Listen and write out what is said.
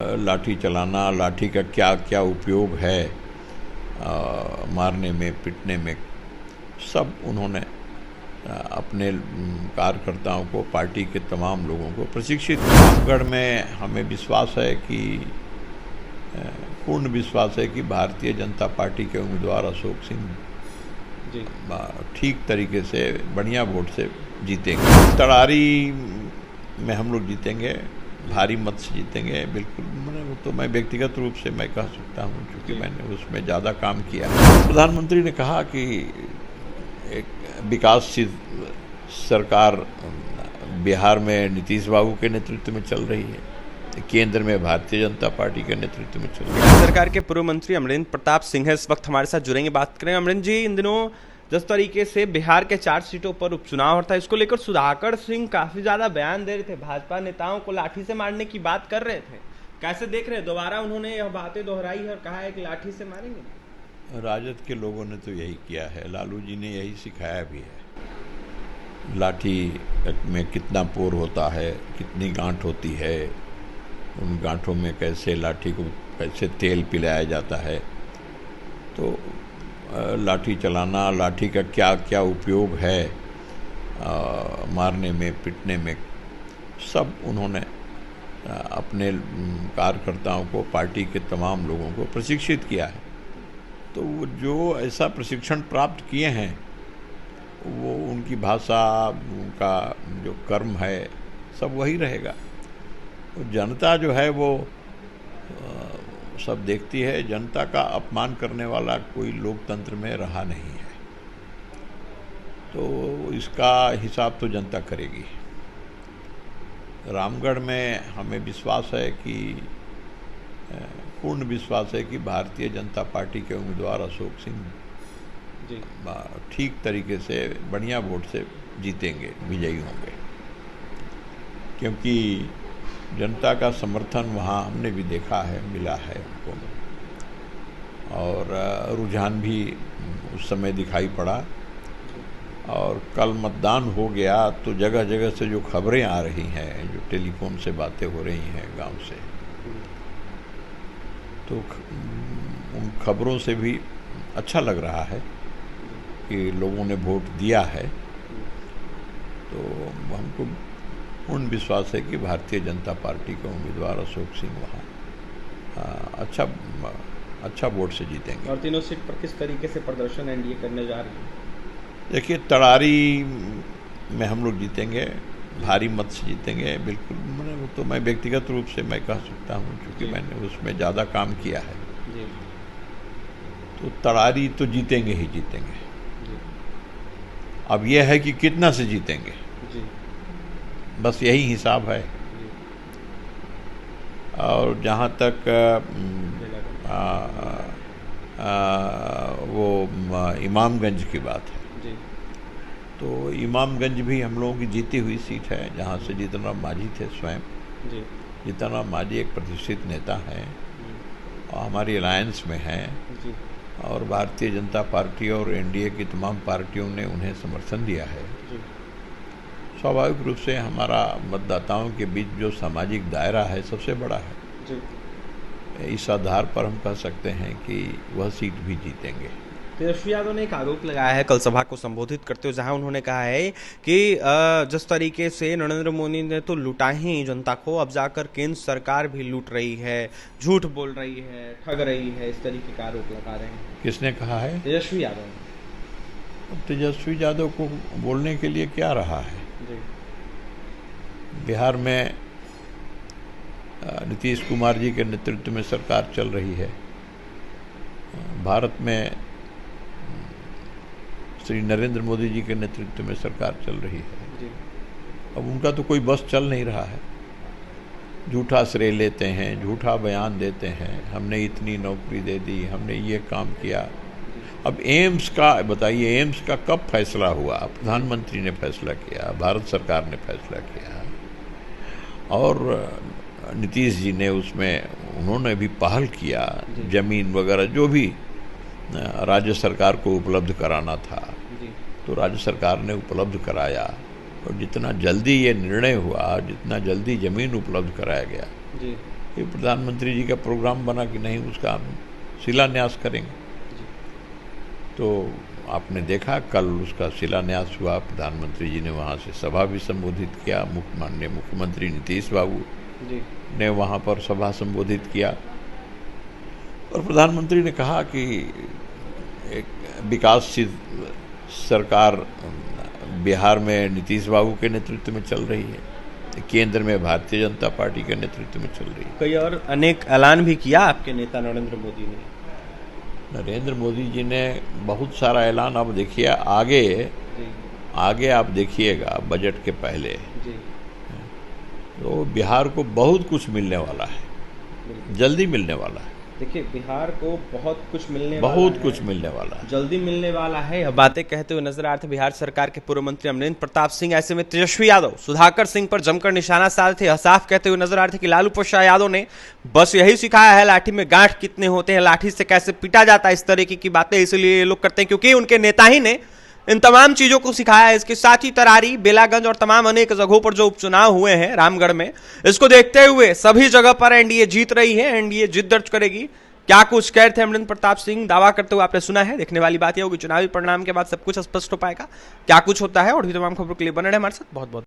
लाठी चलाना, लाठी का क्या क्या उपयोग है मारने में, पिटने में, सब उन्होंने अपने कार्यकर्ताओं को, पार्टी के तमाम लोगों को प्रशिक्षित किया। रामगढ़ में हमें विश्वास है कि पूर्ण विश्वास है कि भारतीय जनता पार्टी के उम्मीदवार अशोक सिंह जी ठीक तरीके से बढ़िया वोट से जीतेंगे। तड़ारी में हम लोग जीतेंगे, भारी मत से जीतेंगे बिल्कुल। वो तो मैं व्यक्तिगत रूप से मैं कह सकता हूँ, क्योंकि मैंने उसमें ज़्यादा काम किया। प्रधानमंत्री ने कहा कि एक विकासशील सरकार बिहार में नीतीश बाबू के नेतृत्व में चल रही है, केंद्र में भारतीय जनता पार्टी के नेतृत्व में चल रही है। सरकार के पूर्व मंत्री अमरेंद्र प्रताप सिंह इस वक्त हमारे साथ जुड़ेंगे, बात करेंगे। अमरेंद्र जी, इन दिनों जिस तरीके से बिहार के 4 सीटों पर उपचुनाव होता है, इसको लेकर सुधाकर सिंह काफी ज्यादा बयान दे रहे थे, भाजपा नेताओं को लाठी से मारने की बात कर रहे थे। कैसे देख रहे हैं? दोबारा उन्होंने यह बातें दोहराई है और कहा है कि लाठी से मारेंगे। राजद के लोगों ने तो यही किया है, लालू जी ने यही सिखाया भी है। लाठी में कितना पोर होता है, कितनी गांठ होती है, उन गांठों में कैसे लाठी को कैसे तेल पिलाया जाता है। तो लाठी चलाना, लाठी का क्या क्या उपयोग है मारने में, पिटने में, सब उन्होंने अपने कार्यकर्ताओं को, पार्टी के तमाम लोगों को प्रशिक्षित किया है। तो वो जो ऐसा प्रशिक्षण प्राप्त किए हैं, वो उनकी भाषा, उनका जो कर्म है, सब वही रहेगा। तो जनता जो है वो सब देखती है। जनता का अपमान करने वाला कोई लोकतंत्र में रहा नहीं है, तो इसका हिसाब तो जनता करेगी। रामगढ़ में हमें विश्वास है कि पूर्ण विश्वास है कि भारतीय जनता पार्टी के उम्मीदवार अशोक सिंह जी ठीक तरीके से बढ़िया वोट से जीतेंगे, विजयी होंगे। क्योंकि जनता का समर्थन वहाँ हमने भी देखा है, मिला है उनको, और रुझान भी उस समय दिखाई पड़ा। और कल मतदान हो गया तो जगह जगह से जो खबरें आ रही हैं, जो टेलीफोन से बातें हो रही हैं गांव से, तो उन खबरों से भी अच्छा लग रहा है कि लोगों ने वोट दिया है। तो हमको पूर्ण विश्वास है कि भारतीय जनता पार्टी का उम्मीदवार अशोक सिंह वहाँ अच्छा वोट से जीतेंगे। और तीनों सीट पर किस तरीके से प्रदर्शन एनडीए करने जा रही है? देखिए, तड़ारी में हम लोग जीतेंगे, भारी मत से जीतेंगे बिल्कुल। वो तो मैं व्यक्तिगत रूप से मैं कह सकता हूँ, क्योंकि मैंने उसमें ज़्यादा काम किया है। तो तड़ारी तो जीतेंगे ही जीतेंगे। अब यह है कि कितना से जीतेंगे, बस यही हिसाब है। और जहाँ तक वो इमामगंज की बात है, तो इमामगंज भी हम लोगों की जीती हुई सीट है, जहाँ से जीतन राम मांझी थे स्वयं। जीतन राम मांझी एक प्रतिष्ठित नेता हैं और हमारी अलायंस में हैं, और भारतीय जनता पार्टी और एनडीए की तमाम पार्टियों ने उन्हें समर्थन दिया है। स्वाभाविक रूप से हमारा मतदाताओं के बीच जो सामाजिक दायरा है सबसे बड़ा है। इस आधार पर हम कह सकते हैं कि वह सीट भी जीतेंगे। तेजस्वी यादव ने एक आरोप लगाया है कल सभा को संबोधित करते हुए, जहां उन्होंने कहा है कि जिस तरीके से नरेंद्र मोदी ने तो लुटा ही जनता को, अब जाकर केंद्र सरकार भी लूट रही है, झूठ बोल रही है, ठग रही है, इस तरीके का आरोप लगा रहे हैं। किसने कहा है? तेजस्वी यादव। तेजस्वी यादव को बोलने के लिए क्या रहा है? बिहार में नीतीश कुमार जी के नेतृत्व में सरकार चल रही है। भारत में श्री नरेंद्र मोदी जी के नेतृत्व में सरकार चल रही है। अब उनका तो कोई बस चल नहीं रहा है। झूठा श्रेय लेते हैं, झूठा बयान देते हैं, हमने इतनी नौकरी दे दी, हमने ये काम किया। अब एम्स का बताइए, एम्स का कब फैसला हुआ? प्रधानमंत्री ने फैसला किया, भारत सरकार ने फैसला किया, और नीतीश जी ने उसमें उन्होंने भी पहल किया। जमीन वगैरह जो भी राज्य सरकार को उपलब्ध कराना था, तो राज्य सरकार ने उपलब्ध कराया। और जितना जल्दी ये निर्णय हुआ, जितना जल्दी ज़मीन उपलब्ध कराया गया, ये प्रधानमंत्री जी का प्रोग्राम बना कि नहीं, उसका हम शिलान्यास करेंगे। तो आपने देखा कल उसका शिलान्यास हुआ, प्रधानमंत्री जी ने वहाँ से सभा भी संबोधित किया, माननीय मुख्यमंत्री नीतीश बाबू ने वहाँ पर सभा संबोधित किया और प्रधानमंत्री ने कहा कि एक विकासशील सरकार बिहार में नीतीश बाबू के नेतृत्व में चल रही है, केंद्र में भारतीय जनता पार्टी के नेतृत्व में चल रही है। कई और अनेक ऐलान भी किया आपके नेता नरेंद्र मोदी ने। नरेंद्र मोदी जी ने बहुत सारा ऐलान, अब देखिए आगे आप देखिएगा बजट के पहले तो बिहार को बहुत कुछ मिलने वाला है, जल्दी मिलने वाला है। देखिए बिहार को बहुत कुछ मिलने वाला है, जल्दी मिलने वाला है। यह बातें कहते हुए नजर आ रहे थे बिहार सरकार के पूर्व मंत्री अमरेंद्र प्रताप सिंह। ऐसे में तेजस्वी यादव सुधाकर सिंह पर जमकर निशाना साधे थे। साफ कहते हुए नजर आ रहे थे कि लालू प्रसाद यादव ने बस यही सिखाया है, लाठी में गांठ कितने होते हैं, लाठी से कैसे पीटा जाता है, इस तरीके की बातें इसलिए ये लोग करते हैं क्योंकि उनके नेता ही ने इन तमाम चीजों को सिखाया है। इसके साथ ही तरारी, बेलागंज और तमाम अनेक जगहों पर जो उपचुनाव हुए हैं रामगढ़ में, इसको देखते हुए सभी जगह पर एनडीए जीत रही है, एनडीए जीत दर्ज करेगी। क्या कुछ कह रहे थे अमरेंद्र प्रताप सिंह, दावा करते हुए आपने सुना है। देखने वाली बात यह होगी चुनावी परिणाम के बाद सब कुछ स्पष्ट हो पाएगा क्या कुछ होता है। और भी तमाम खबरों के लिए बने रहे हमारे साथ। बहुत बहुत